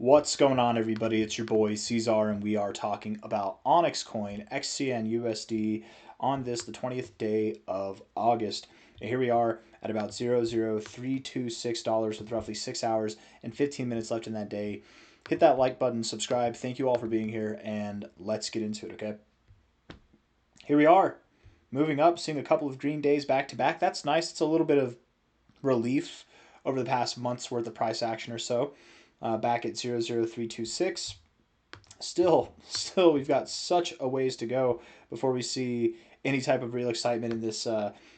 What's going on, everybody? It's your boy C-Zar, and we are talking about OnyxCoin, XCN USD on this, the 20th day of August. And here we are at about $0.00326 with roughly 6 hours and 15 minutes left in that day. Hit that like button, subscribe. Thank you all for being here, and let's get into it, okay? Here we are, moving up, seeing a couple of green days back to back. That's nice. It's a little bit of relief over the past month's worth of price action or so. Back at 0.00326. Still, we've got such a ways to go before we see any type of real excitement in this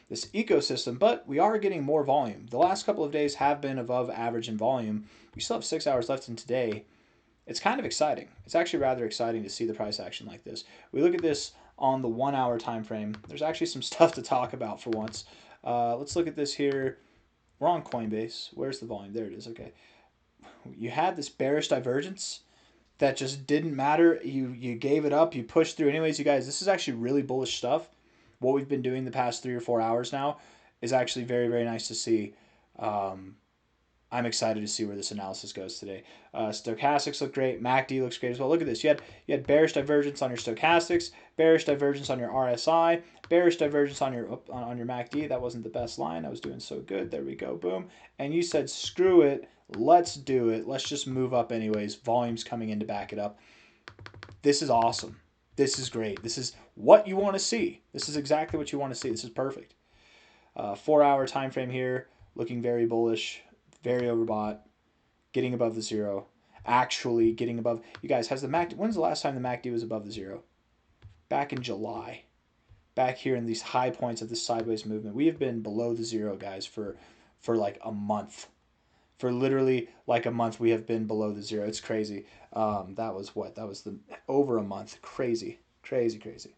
this ecosystem. But we are getting more volume. The last couple of days have been above average in volume. We still have 6 hours left in today. It's kind of exciting. It's actually rather exciting to see the price action like this. We look at this on the 1 hour time frame. There's actually some stuff to talk about for once. Let's look at this here. We're on Coinbase. Where's the volume? There it is. Okay. You had this bearish divergence that just didn't matter. You gave it up. You pushed through. Anyways, you guys, this is actually really bullish stuff. What we've been doing the past 3 or 4 hours now is actually very, very nice to see. I'm excited to see where this analysis goes today. Stochastics look great. MACD looks great as well. Look at this. You had bearish divergence on your stochastics, bearish divergence on your RSI, bearish divergence on your MACD. That wasn't the best line. I was doing so good. There we go. Boom. And you said, screw it. Let's do it. Let's just move up anyways. Volume's coming in to back it up. This is awesome. This is great. This is what you want to see. This is exactly what you want to see. This is perfect. 4 hour time frame here, looking very bullish. Very overbought, getting above the zero, actually getting above. You guys, has the MACD, when's the last time the MACD was above the zero? Back in July. Back here in these high points of this sideways movement. We have been below the zero, guys, for like a month. For literally like a month, we have been below the zero. It's crazy. That was what? That was over a month. Crazy, crazy, crazy.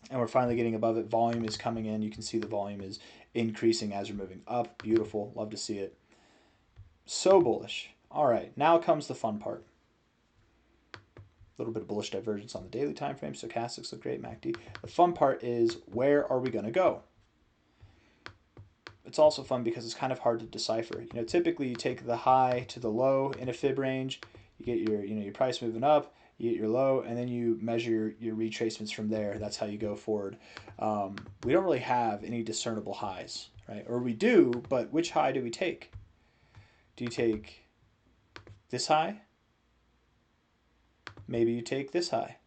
And we're finally getting above it. Volume is coming in. You can see the volume is increasing as we're moving up. Beautiful. Love to see it. So bullish. All right, now comes the fun part. A little bit of bullish divergence on the daily time frame. Stochastics look great. MACD. The fun part is, where are we going to go? It's also fun because it's kind of hard to decipher. You know, typically you take the high to the low in a fib range. You get your price moving up. You get your low, and then you measure your retracements from there. That's how you go forward. We don't really have any discernible highs, right? Or we do, but which high do we take? Do you take this high? Maybe you take this high.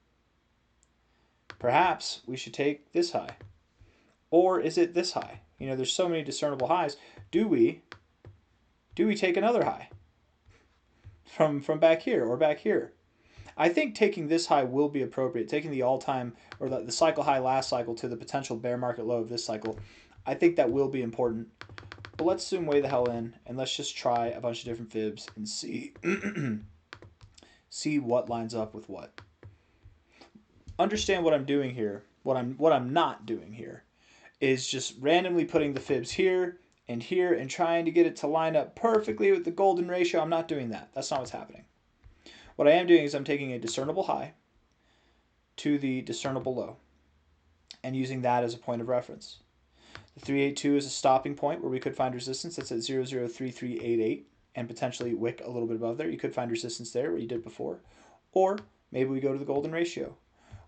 Perhaps we should take this high. Or is it this high? You know, there's so many discernible highs. Do we take another high from back here or back here? I think taking this high will be appropriate. Taking the all-time or the cycle high last cycle to the potential bear market low of this cycle, I think that will be important. But let's zoom way the hell in and let's just try a bunch of different fibs and see see what lines up with what. Understand what I'm doing here. What I'm not doing here is just randomly putting the fibs here and trying to get it to line up perfectly with the golden ratio. I'm not doing that. That's not what's happening. What I am doing is I'm taking a discernible high to the discernible low and using that as a point of reference. The 382 is a stopping point where we could find resistance. That's at 0.03388 and potentially wick a little bit above there. You could find resistance there where you did before. Or maybe we go to the golden ratio,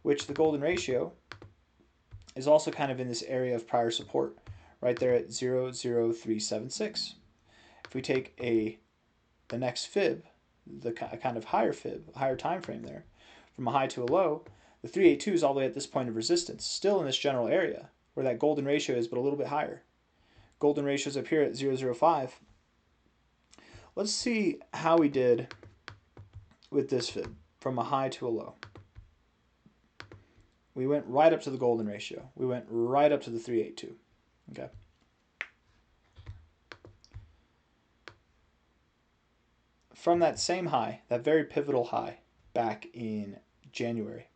which the golden ratio is also kind of in this area of prior support right there at 0.00376. If we take the next fib, the kind of higher fib, higher time frame there, from a high to a low, the 382 is all the way at this point of resistance, still in this general area where that golden ratio is, but a little bit higher. Golden ratio is up here at 0.005. Let's see how we did with this fib from a high to a low. We went right up to the golden ratio. We went right up to the 382. Okay. From that same high, that very pivotal high back in January,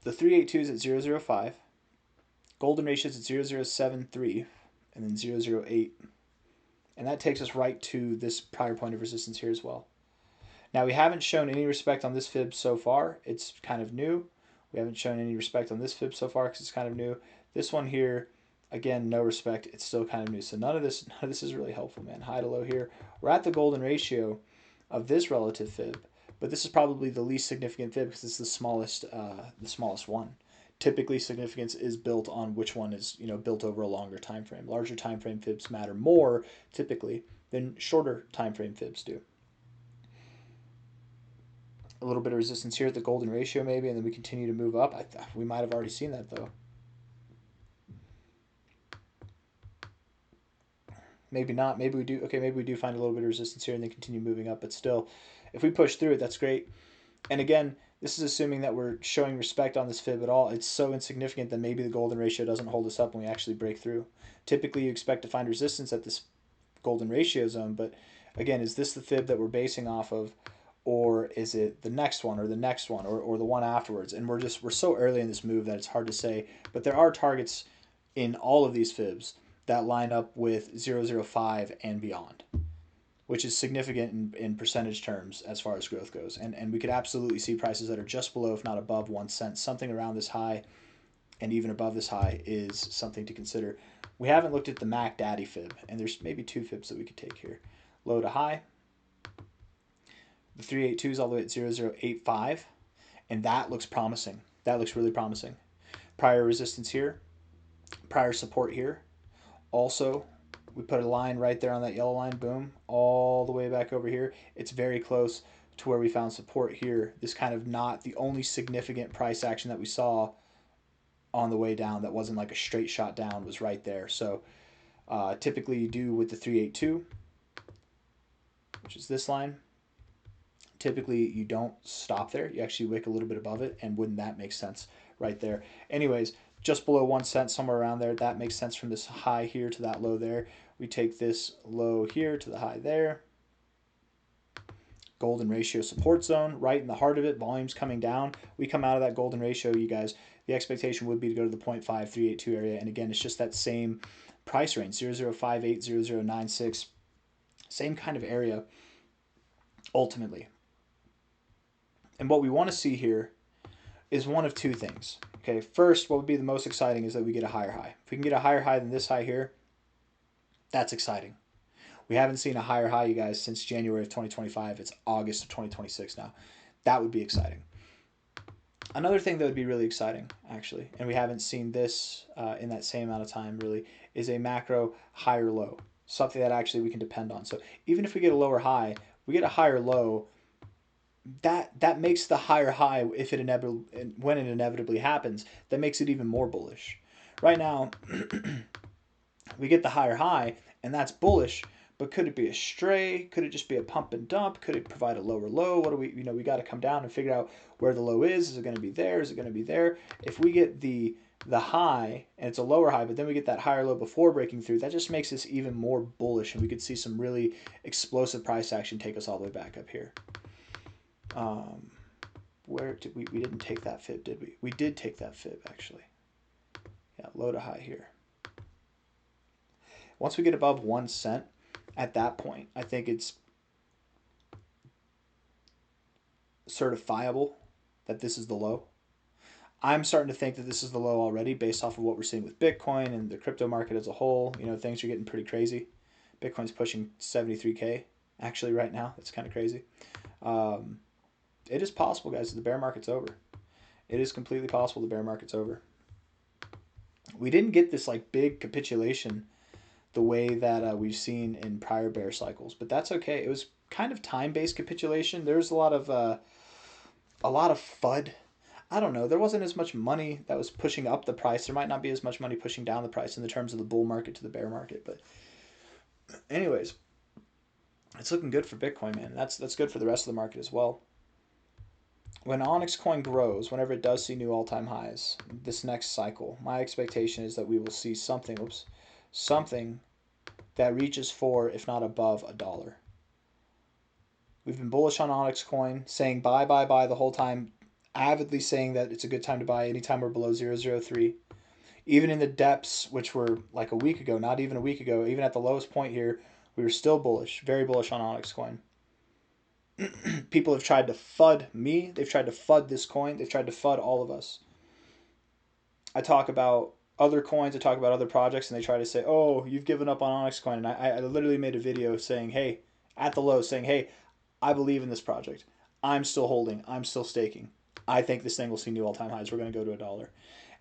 the 382 is at 0.005, golden ratio is at 0.073, and then 0.008. And that takes us right to this prior point of resistance here as well. Now, we haven't shown any respect on this fib so far. It's kind of new. We haven't shown any respect on this fib so far because it's kind of new. This one here Again, no respect. It's still kind of new. So none of this is really helpful, man. High to low here. We're at the golden ratio of this relative fib, but this is probably the least significant fib because it's the smallest one. Typically, significance is built on which one is built over a longer time frame. Larger time frame fibs matter more typically than shorter time frame fibs do. A little bit of resistance here at the golden ratio maybe, and then we continue to move up. We might have already seen that though. Maybe not. Maybe we do. Okay, maybe we do find a little bit of resistance here and then continue moving up. But still, if we push through it, that's great. And again, this is assuming that we're showing respect on this fib at all. It's so insignificant that maybe the golden ratio doesn't hold us up when we actually break through. Typically, you expect to find resistance at this golden ratio zone. But again, is this the fib that we're basing off of? Or is it the next one or the next one or the one afterwards? And we're so early in this move that it's hard to say. But there are targets in all of these fibs that line up with 0.005 and beyond, which is significant in percentage terms as far as growth goes. And we could absolutely see prices that are just below, if not above 1 cent. Something around this high and even above this high is something to consider. We haven't looked at the Mac Daddy fib, and there's maybe 2 fibs that we could take here. Low to high. The 382 is all the way at 0.085, and that looks promising. That looks really promising. Prior resistance here, prior support here. Also, we put a line right there on that yellow line, boom, all the way back over here. It's very close to where we found support here. This kind of not the only significant price action that we saw on the way down that wasn't like a straight shot down was right there. So typically you do with the 382, which is this line. Typically you don't stop there. You actually wick a little bit above it, and wouldn't that make sense right there? Anyways, just below 1 cent, somewhere around there. That makes sense from this high here to that low there. We take this low here to the high there. Golden ratio support zone, right in the heart of it. Volume's coming down. We come out of that golden ratio, you guys. The expectation would be to go to the 0.5382 area. And again, it's just that same price range, 0.058, 0.096. Same kind of area, ultimately. And what we want to see here is one of 2 things. Okay, first, what would be the most exciting is that we get a higher high. If we can get a higher high than this high here, that's exciting. We haven't seen a higher high, you guys, since January of 2025. It's August of 2026 now. That would be exciting. Another thing that would be really exciting, actually, and we haven't seen this in that same amount of time, really, is a macro higher low, something that actually we can depend on. So even if we get a lower high, we get a higher low, that makes the higher high, when it inevitably happens, that makes it even more bullish. Right now, we get the higher high, and that's bullish, but could it be a stray? Could it just be a pump and dump? Could it provide a lower low? What do we got to come down and figure out where the low is. Is it going to be there? Is it going to be there? If we get the high, and it's a lower high, but then we get that higher low before breaking through, that just makes this even more bullish, and we could see some really explosive price action take us all the way back up here. Where did we didn't take that fib, did we? We did take that fib, actually. Yeah, low to high here. Once we get above 1 cent, at that point, I think it's certifiable that this is the low. I'm starting to think that this is the low already based off of what we're seeing with Bitcoin and the crypto market as a whole. Things are getting pretty crazy. Bitcoin's pushing 73K actually right now. That's kind of crazy. It is possible, guys, that the bear market's over. It is completely possible the bear market's over. We didn't get this like big capitulation the way that we've seen in prior bear cycles, but that's okay. It was kind of time-based capitulation. There's a lot of FUD. I don't know. There wasn't as much money that was pushing up the price. There might not be as much money pushing down the price in the terms of the bull market to the bear market. But anyways, it's looking good for Bitcoin, man. That's good for the rest of the market as well. When OnyxCoin grows, whenever it does see new all-time highs, this next cycle, my expectation is that we will see something that reaches for, if not above, $1. We've been bullish on OnyxCoin, saying buy the whole time, avidly saying that it's a good time to buy anytime we're below 0.003. Even in the depths, which were like a week ago, not even a week ago, even at the lowest point here, we were still bullish, very bullish on OnyxCoin. People have tried to FUD me. They've tried to FUD this coin. They've tried to FUD all of us. I talk about other coins, I talk about other projects, and they try to say, oh, you've given up on OnyxCoin. And I literally made a video saying, hey, at the low, saying, hey, I believe in this project. I'm still holding. I'm still staking. I think this thing will see new all-time highs. We're going to go to $1.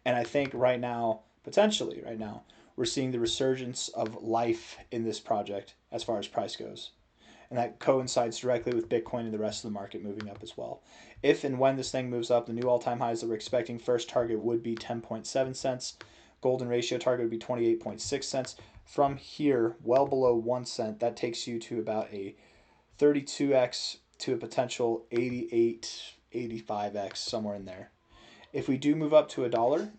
And I think right now, potentially right now, we're seeing the resurgence of life in this project as far as price goes. And that coincides directly with Bitcoin and the rest of the market moving up as well. If and when this thing moves up, the new all-time highs that we're expecting, first target would be 10.7 cents. Golden ratio target would be 28.6 cents. From here, well below 1 cent, that takes you to about a 32x to a potential 88, 85x, somewhere in there. If we do move up to $1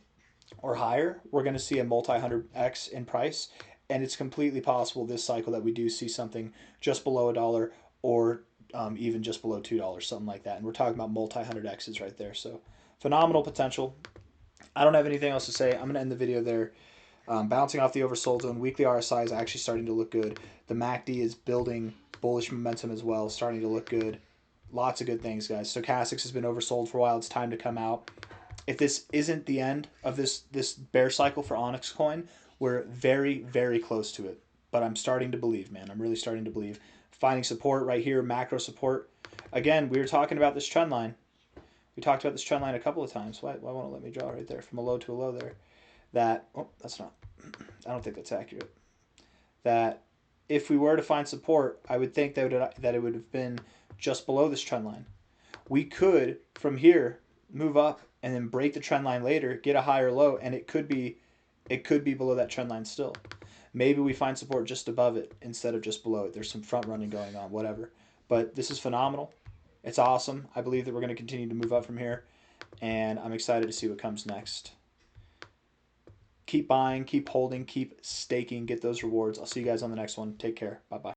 or higher, we're going to see a multi-100x in price. And it's completely possible this cycle that we do see something just below $1 or even just below $2, something like that. And we're talking about multi-100x's right there. So phenomenal potential. I don't have anything else to say. I'm going to end the video there. Bouncing off the oversold zone, weekly RSI is actually starting to look good. The MACD is building bullish momentum as well, starting to look good. Lots of good things, guys. Stochastics has been oversold for a while. It's time to come out. If this isn't the end of this bear cycle for OnyxCoin, we're very, very close to it. But I'm starting to believe, man. I'm really starting to believe. Finding support right here, macro support. Again, we were talking about this trend line. We talked about this trend line a couple of times. Why won't it let me draw right there from a low to a low there? That, oh, that's not, I don't think that's accurate. That if we were to find support, I would think that it would have been just below this trend line. We could, from here, move up and then break the trend line later, get a higher low, and it could be below that trend line still. Maybe we find support just above it instead of just below it. There's some front running going on, whatever. But this is phenomenal. It's awesome. I believe that we're going to continue to move up from here, and I'm excited to see what comes next. Keep buying, keep holding, keep staking, get those rewards. I'll see you guys on the next one. Take care. Bye-bye.